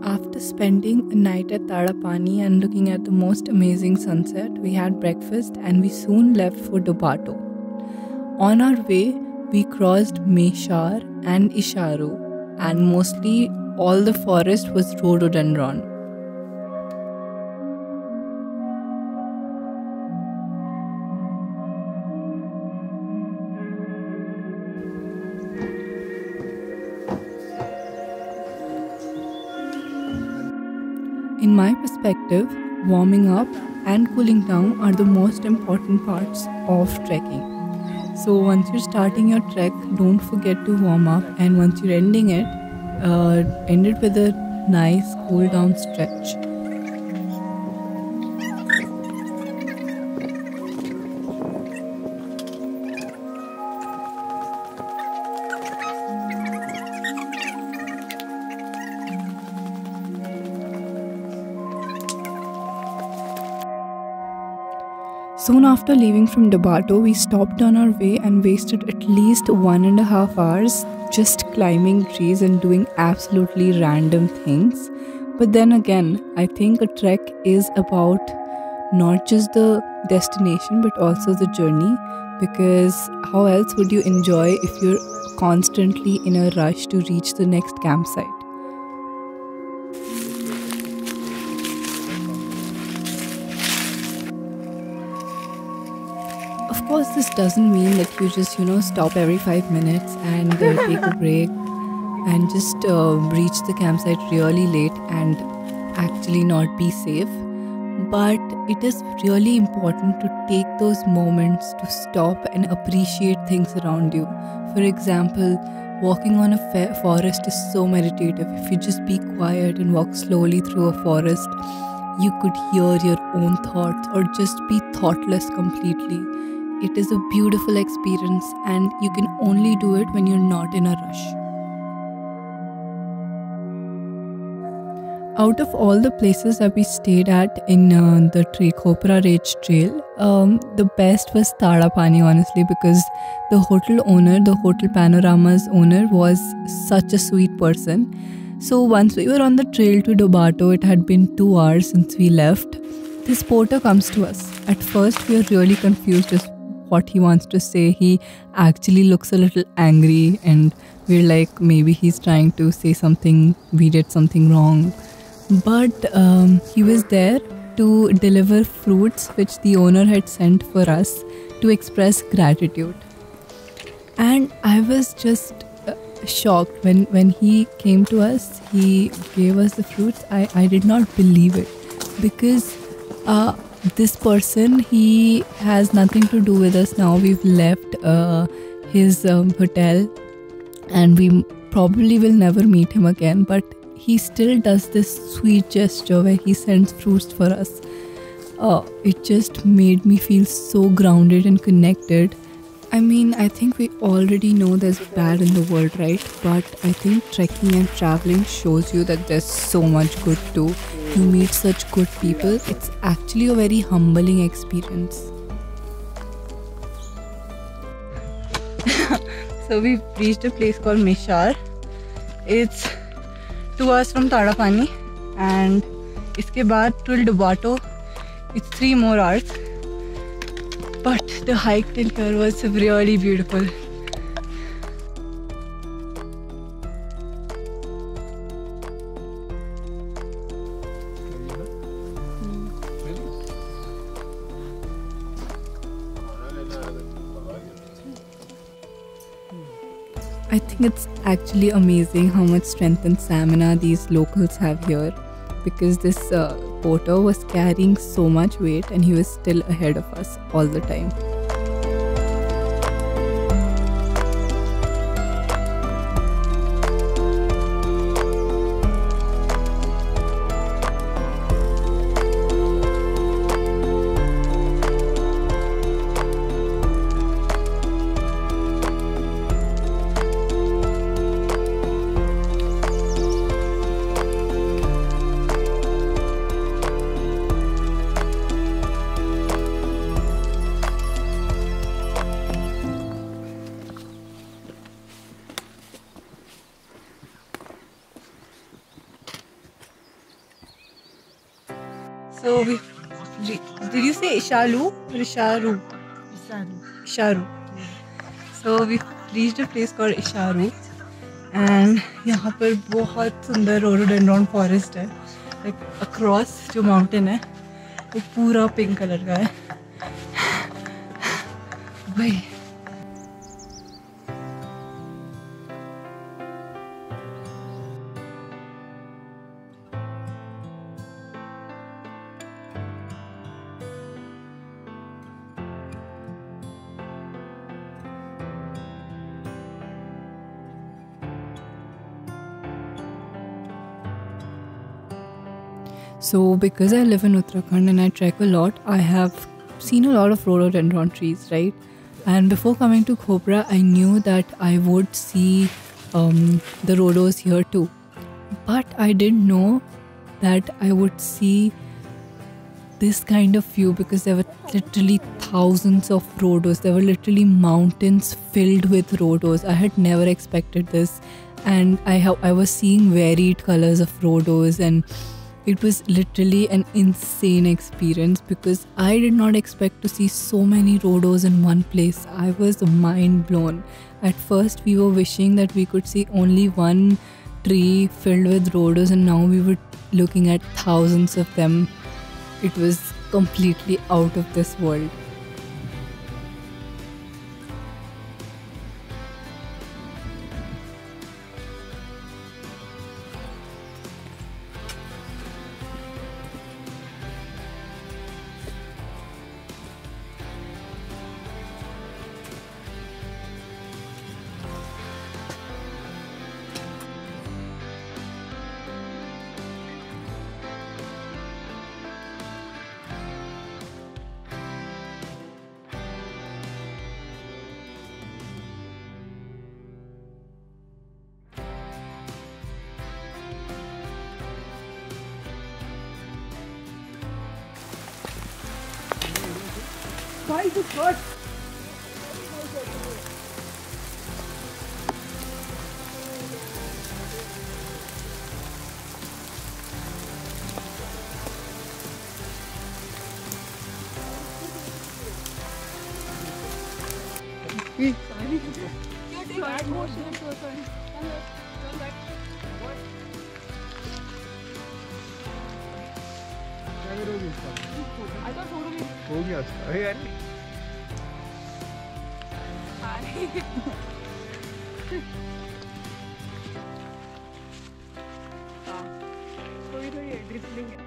After spending a night at Tadapani and looking at the most amazing sunset, we had breakfast and we soon left for Dobato. On our way, we crossed Meshar and Isharu, and mostly all the forest was Rhododendron. In my perspective, warming up and cooling down are the most important parts of trekking. So once you're starting your trek, don't forget to warm up, and once you're ending it, end it with a nice cool down stretch. Soon after leaving from Dobato, we stopped on our way and wasted at least 1.5 hours just climbing trees and doing absolutely random things. But then again, I think a trek is about not just the destination but also the journey, because how else would you enjoy if you're constantly in a rush to reach the next campsite? Of course, this doesn't mean that you just, stop every 5 minutes and take a break and just reach the campsite really late and actually not be safe. But it is really important to take those moments to stop and appreciate things around you. For example, walking on a forest is so meditative. If you just be quiet and walk slowly through a forest, you could hear your own thoughts or just be thoughtless completely. It is a beautiful experience, and you can only do it when you're not in a rush. Out of all the places that we stayed at in the Khopra Ridge Trail, the best was Tadapani, honestly, because the Hotel Panorama's owner, was such a sweet person. So once we were on the trail to Dobato, it had been 2 hours since we left. This porter comes to us. At first, we are really confused as what he wants to say. He actually looks a little angry, and we're like, maybe he's trying to say something, we did something wrong. But he was there to deliver fruits which the owner had sent for us to express gratitude. And I was just shocked when he came to us. He gave us the fruits. I did not believe it, because this person, he has nothing to do with us now. We've left his hotel and we probably will never meet him again, but he still does this sweet gesture where he sends fruits for us. It just made me feel so grounded and connected. I mean, I think we already know there's bad in the world, right? But I think trekking and traveling shows you that there's so much good too. You meet such good people. It's actually a very humbling experience. So we've reached a place called Meshar. It's 2 hours from Tadapani, and iske baad till Dobato, it's 3 more hours. But the hike till here was really beautiful. I think it's actually amazing how much strength and stamina these locals have here, because this porter was carrying so much weight and he was still ahead of us all the time. So we did you say Ishalu or Isharu? Isharu. So we reached a place called Isharu, and यहाँ पर बहुत सुंदर rhododendron forest है. Like across जो mountain है, वो पूरा pink color का है. भाई. So because I live in Uttarakhand and I trek a lot, I have seen a lot of rhododendron trees, right? And before coming to Khopra, I knew that I would see the rhodos here too. But I didn't know that I would see this kind of view, because there were literally thousands of rhodos. There were literally mountains filled with rhodos. I had never expected this. And I was seeing varied colors of rhodos, and it was literally an insane experience because I did not expect to see so many rhodos in one place. I was mind blown. At first, we were wishing that we could see only one tree filled with rhodos, and now we were looking at thousands of them. It was completely out of this world. Why is it hot? हो गया उसका अरे यार थोड़ी थोड़ी ड्रिपलिंग है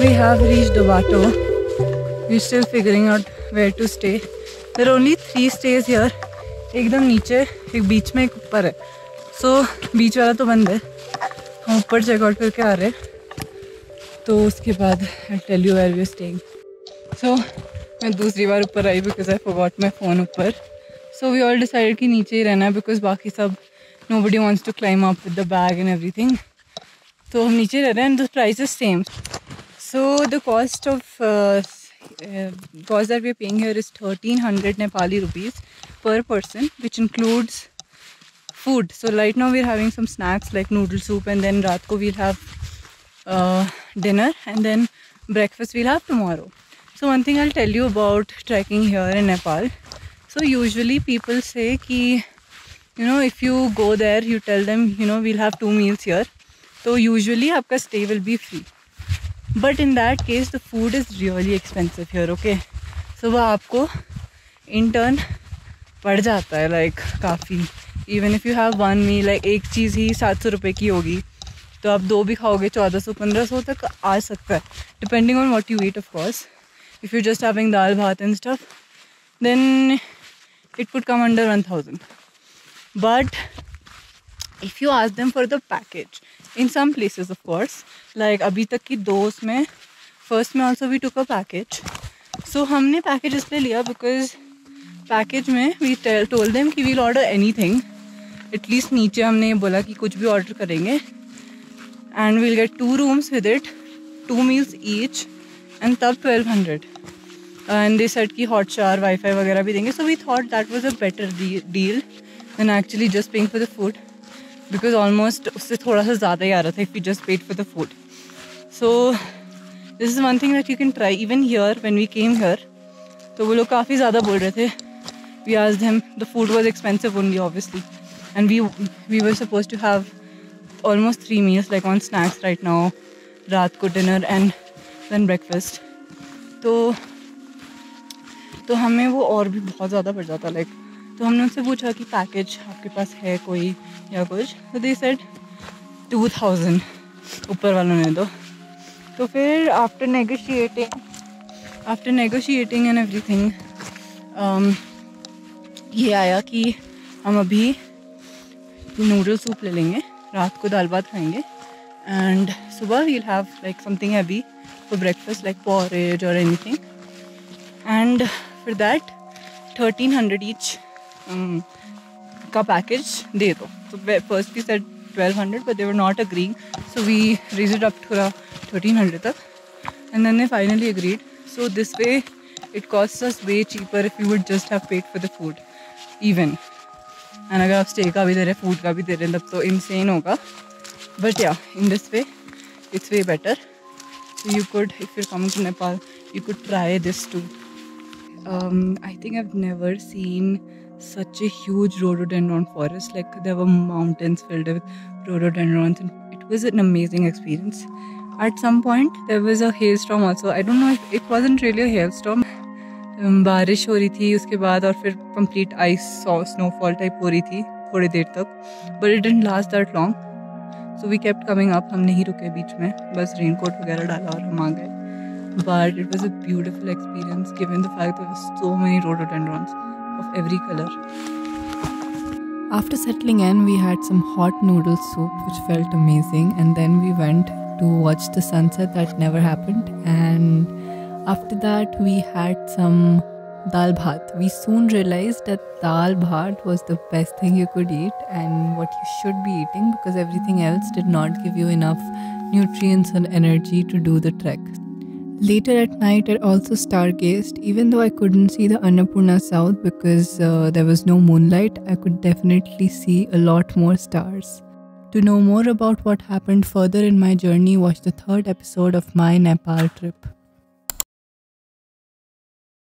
We have reached Dobato. We're still figuring out where to stay. There are only 3 stays here. एकदम नीचे, एक बीच में, एक ऊपर है. So बीच वाला तो बंद है. हम ऊपर चेकआउट करके आ रहे हैं. तो उसके बाद I'll tell you where we're staying. So मैं दूसरी बार ऊपर आई because I forgot my phone ऊपर. So we all decided कि नीचे ही रहना है because बाकी सब nobody wants to climb up with the bag and everything. So हम नीचे रह रहे हैं and the price is same. So the cost that we are paying here is 1300 Nepali rupees per person, which includes food. So right now we're having some snacks like noodle soup, and then raat ko we'll have dinner, and then breakfast we'll have tomorrow. So one thing I'll tell you about trekking here in Nepal. So usually people say ki, you know, if you go there, you tell them, you know, we'll have 2 meals here. So usually aapka stay will be free. But in that case, the food is really expensive here, okay? So वो आपको in turn पड़ जाता है like काफ़ी. Even if you have one meal, like एक चीज़ ही 700 रुपये की होगी, तो आप 2 भी खाओगे 1400-1500 तक आ सकता है, depending on what you eat, of course. If you're just having dal bhat and stuff, then it could come under 1000. But if you ask them for the package, in some places, of course, like अभी तक की 2 में, first में also we took a package. So हमने package इसलिए लिया because package में we told them कि we'll order anything. At least नीचे हमने बोला कि कुछ भी order करेंगे, and we'll get 2 rooms with it, 2 meals each, and तब 1200. And they said कि hot shower, Wi-Fi वगैरह भी देंगे. So we thought that was a better deal than actually just paying for the food, because almost उससे थोड़ा सा ज़्यादा ही आ रहा था if we just paid for the food. So this is one thing that you can try. Even here when we came here, तो वो लोग काफ़ी ज़्यादा बोल रहे थे. We asked them, the food was expensive only obviously, and we were supposed to have almost 3 meals, like on snacks right now, रात को dinner and then breakfast. तो हमें वो और भी बहुत ज़्यादा पड़ जाता like. तो हमने उनसे पूछा कि पैकेज आपके पास है कोई या कुछ, तो दे सेड 2000 ऊपर वालों ने दो. तो फिर आफ्टर नेगोशिएटिंग एंड एवरीथिंग ये आया कि हम अभी नूडल सूप ले लेंगे, रात को दाल भात खाएंगे, एंड सुबह we'll have like something heavy for breakfast like porridge और anything, and for that 1300 each का पैकेज दे दो. तो first we said 1200, but they were not agreeing, so we raised it up to 1300 तक, and then they finally agreed. So this way it costs us way cheaper if we would just have paid for the food even. And अगर आप stay का भी दे रहे हैं, food का भी दे रहे हैं, तब तो insane होगा. But yeah, in this way it's way better. So you could, if you're coming to Nepal, you could try this too. I think I've never seen such a huge rhododendron forest. Like there were mountains filled with rhododendrons, and it was an amazing experience. At some point there was a hailstorm also. I don't know if it wasn't really a hailstorm. बारिश हो रही थी उसके बाद, और फिर complete ice snowfall type हो रही थी थोड़ी देर तक, but it didn't last that long. So we kept coming up. हम नहीं रुके बीच में, बस रेनकोट वगैरह डाला और हम आ गए. But it was a beautiful experience given the fact there were so many rhododendrons of every color. After settling in, we had some hot noodle soup which felt amazing, and then we went to watch the sunset that never happened, and after that we had some dal bhat. We soon realized that dal bhat was the best thing you could eat and what you should be eating, because everything else did not give you enough nutrients and energy to do the trek. Later at night, I also stargazed. Even though I couldn't see the Annapurna south because there was no moonlight, I could definitely see a lot more stars. To know more about what happened further in my journey, watch the 3rd episode of my Nepal trip.